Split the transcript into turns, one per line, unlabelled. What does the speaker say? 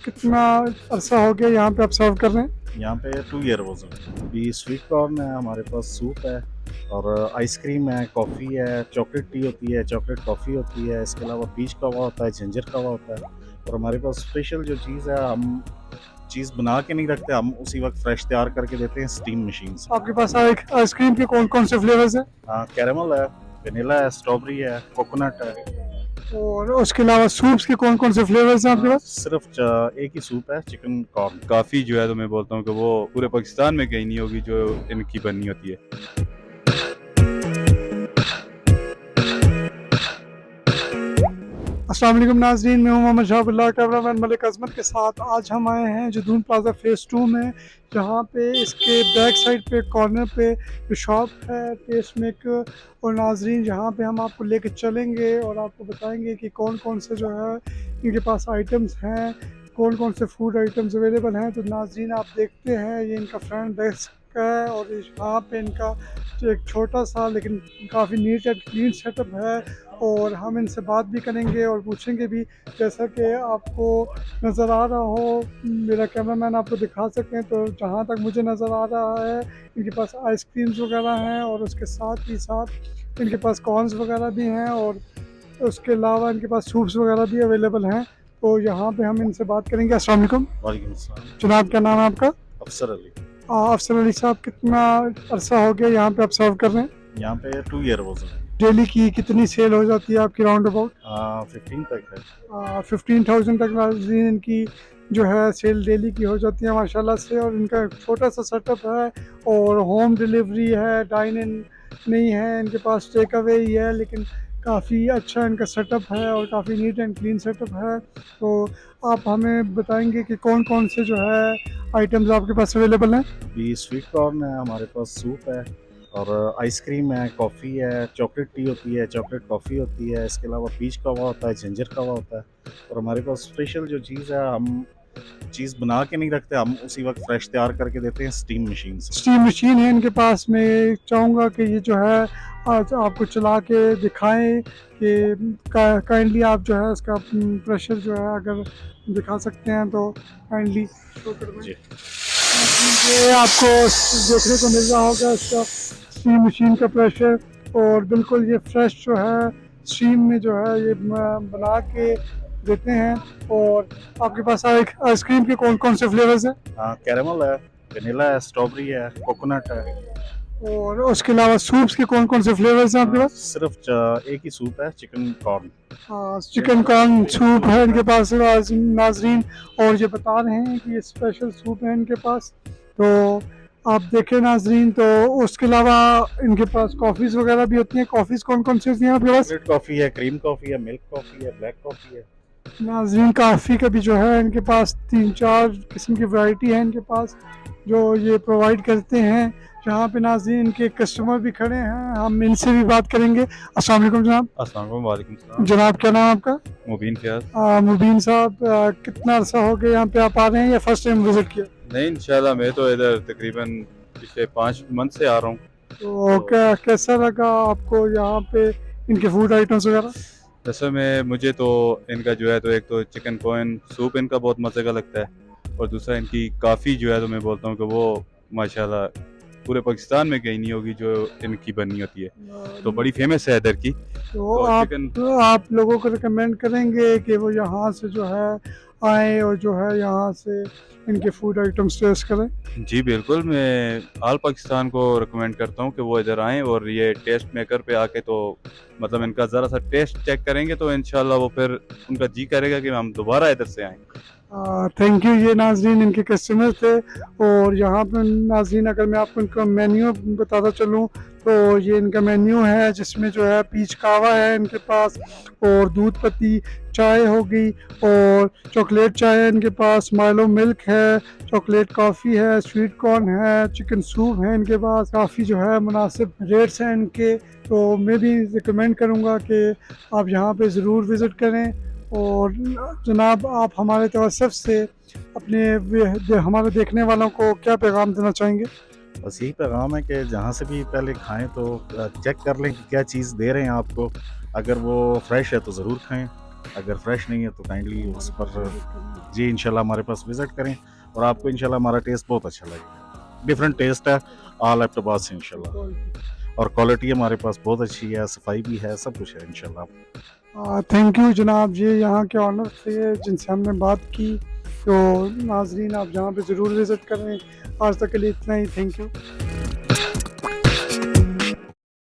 कितना अरसा हो गया यहाँ पे आप सर्व कर रहे हैं?
यहाँ पे 2 ईयर हो गए। अभी स्वीट कॉर्न है, हमारे पास सूप है और आइसक्रीम है, कॉफ़ी है, चॉकलेट टी होती है, चॉकलेट कॉफ़ी होती है, इसके अलावा पीच कवा होता है, जिंजर कवा होता है। और हमारे पास स्पेशल जो चीज़ है, हम चीज़ बना के नहीं रखते, हम उसी वक्त फ्रेश तैयार करके देते हैं स्टीम मशीन से।
आपके पास आइसक्रीम के कौन कौन से फ्लेवर्स हैं?
हाँ, कैरेमल है, वनीला है, स्ट्रॉबेरी है, कोकोनट है।
और उसके अलावा सूप्स के कौन कौन से फ्लेवर्स हैं आपके पास?
सिर्फ एक ही सूप है, चिकन कॉर्न।
काफ़ी जो है तो मैं बोलता हूँ कि वो पूरे पाकिस्तान में कहीं नहीं होगी जो इनकी बननी होती है।
अस्सलाम वालेकुम नाज़रीन, मैं हूं मोहम्मद शहाबुल्लाह, कैमरामैन मलिक अज़मत के साथ। आज हम आए हैं जदून प्लाजा फ़ेज़ 2 में, जहां पे इसके बैक साइड पे कॉर्नर पे जो शॉप है टेस्ट मेकर। और नाज़रीन जहां पे हम आपको लेके चलेंगे और आपको बताएंगे कि कौन कौन से जो है इनके पास आइटम्स हैं, कौन कौन से फूड आइटम्स अवेलेबल हैं। तो नाज़रीन आप देखते हैं ये इनका फ्रंट डेस्क है और यहाँ पे इनका एक छोटा सा लेकिन काफ़ी नीट एंड क्लीन सेटअप है। और हम इनसे बात भी करेंगे और पूछेंगे भी, जैसा कि आपको नज़र आ रहा हो, मेरा कैमरामैन आपको दिखा सकें तो जहाँ तक मुझे नज़र आ रहा है इनके पास आइसक्रीम्स वगैरह हैं और उसके साथ ही साथ इनके पास कॉर्न्स वगैरह भी हैं और उसके अलावा इनके पास सूप्स वगैरह भी अवेलेबल हैं। तो यहाँ पे हम इनसे बात करेंगे। अस्सलाम वालेकुम
वालेकुम अस्सलाम।
जनाब, क्या नाम है आपका?
अफसर अली।
अफसर अली साहब, कितना अरसा हो गया यहाँ पे आप सर्व कर रहे हैं?
यहाँ पे 2 ईयर हो गए।
डेली की कितनी सेल हो जाती है आपकी राउंड अबाउट?
15 तक है।
15,000 तक नाज़रीन इनकी जो है सेल डेली की हो जाती है माशाल्लाह से। और इनका एक छोटा सा सेटअप है और होम डिलीवरी है, डाइन इन नहीं है, इनके पास टेक अवे ही है, लेकिन काफ़ी अच्छा इनका सेटअप है और काफ़ी नीट एंड क्लीन सेटअप है। तो आप हमें बताएंगे कि कौन कौन से जो है आइटम्स आपके पास अवेलेबल हैं?
अभी स्वीट कॉर्न है, हमारे पास सूप है और आइसक्रीम है, कॉफ़ी है, चॉकलेट टी होती है, चॉकलेट कॉफ़ी होती है, इसके अलावा पीच कवा होता है, जिंजर कवा होता है। और हमारे पास स्पेशल जो चीज़ है, हम चीज़ बना के नहीं रखते, हम उसी वक्त फ्रेश तैयार करके देते हैं स्टीम मशीन से।
स्टीम मशीन है इनके पास। मैं चाहूँगा कि ये जो है आज आपको चला के दिखाएं कि काइंडली आप जो है इसका प्रेशर जो है अगर दिखा सकते हैं तो काइंडली शो कर दें।
जी।
ये आपको देखने को मिल रहा होगा इसका स्टीम मशीन का प्रेशर, और बिल्कुल ये फ्रेश जो है स्टीम में जो है ये बना के देते हैं। और आपके पास आइसक्रीम के कौन कौन से फ्लेवर्स हैं?
हाँ, कैरेमल है, वनीला है, स्ट्रॉबेरी है, कोकोनट है।
और उसके अलावा सूप्स के कौन कौन से फ्लेवर्स हैं आपके पास?
सिर्फ एक ही सूप है, chicken corn.
Chicken corn soup है इनके पास नाजरीन। और ये बता रहे हैं कि ये स्पेशल सूप है इनके पास। तो आप देखें नाजरीन, तो उसके अलावा इनके पास कॉफ़ीज़ वगैरह भी होती हैं। कॉफ़ीज़ कौन कौन सी होती हैं आपके पास?
चॉकलेट कॉफ़ी है, क्रीम कॉफ़ी है, मिल्क कॉफ़ी है, ब्लैक कॉफ़ी है।
नाजरीन कॉफ़ी का भी जो है इनके पास 3-4 किस्म की वैरायटी है इनके पास जो ये प्रोवाइड करते हैं। जहाँ पे नाज़रीन इनके कस्टमर भी खड़े हैं, हम इनसे भी बात करेंगे। अस्सलाम वालेकुम जनाब।
अस्सलाम वालेकुम। वालेकुम सलाम।
जनाब, क्या नाम है आपका?
मुबीन फ़ियाज़।
मुबीन साहब, कितना अरसा हो गया यहाँ पे आप आ रहे हैं या फर्स्ट टाइम विजिट किया?
नहीं, इंशाल्लाह मैं तो इधर तकरीबन पिछले 5 मंथ से आ रहा हूँ।
तो क्या कैसा लगा आपको यहाँ पे इनके फूड आइटम्स वगैरह?
वैसे में मुझे तो इनका जो है तो एक तो चिकन कॉर्न सूप इनका बहुत मज़े का लगता है और दूसरा इनकी काफ़ी जो है तो मैं बोलता हूँ कि वो माशाल्लाह पूरे पाकिस्तान में कहीं नहीं होगी जो इनकी बननी होती है, तो बड़ी फेमस है इधर की।
तो
तो
आप लोगों को रिकमेंड करेंगे कि वो यहाँ से जो है आए और जो है यहाँ से इनके फूड आइटम्स टेस्ट करें?
जी बिल्कुल, मैं आल पाकिस्तान को रिकमेंड करता हूँ कि वो इधर आएँ और ये टेस्ट मेकर पे आके तो मतलब इनका ज़रा सा टेस्ट चेक करेंगे तो इंशाल्लाह वो फिर उनका जी करेगा कि हम दोबारा इधर से आएँ।
Thank you. ये नाजरीन इनके कस्टमर थे। और यहाँ पर नाजरीन अगर मैं आपको इनका मेन्यू बताता चलूँ तो ये इनका मेन्यू है जिसमें जो है पीच कावा है इनके पास, और दूध पत्ती चाय हो गई, और चॉकलेट चाय है इनके पास, माइलो मिल्क है, चॉकलेट कॉफ़ी है, स्वीट कॉर्न है, चिकन सूप है इनके पास। काफ़ी जो है मुनासिब रेट्स हैं इनके। तो मैं भी रिकमेंड करूँगा कि आप यहाँ पे ज़रूर विज़िट करें। और जनाब, आप हमारे तवस्सुफ से अपने हमारे देखने वालों को क्या पैगाम देना चाहेंगे?
बस यही पैगाम है कि जहाँ से भी पहले खाएं तो चेक कर लें कि क्या चीज़ दे रहे हैं आपको। अगर वो फ्रेश है तो ज़रूर खाएं, अगर फ्रेश नहीं है तो काइंडली उस पर जी इंशाल्लाह हमारे पास विज़िट करें और आपको इंशाल्लाह हमारा टेस्ट बहुत अच्छा लगेगा। डिफरेंट टेस्ट है ऑल एबटाबाद से इंशाल्लाह, और क्वालिटी हमारे पास बहुत अच्छी है, सफाई भी है, सब कुछ है इंशाल्लाह।
थैंक यू जनाब, ये यहाँ के ऑनर थे जिनसे हमने बात की। तो नाजरीन आप जहाँ पे ज़रूर विज़िट करें। आज तक के लिए इतना ही, थैंक यू।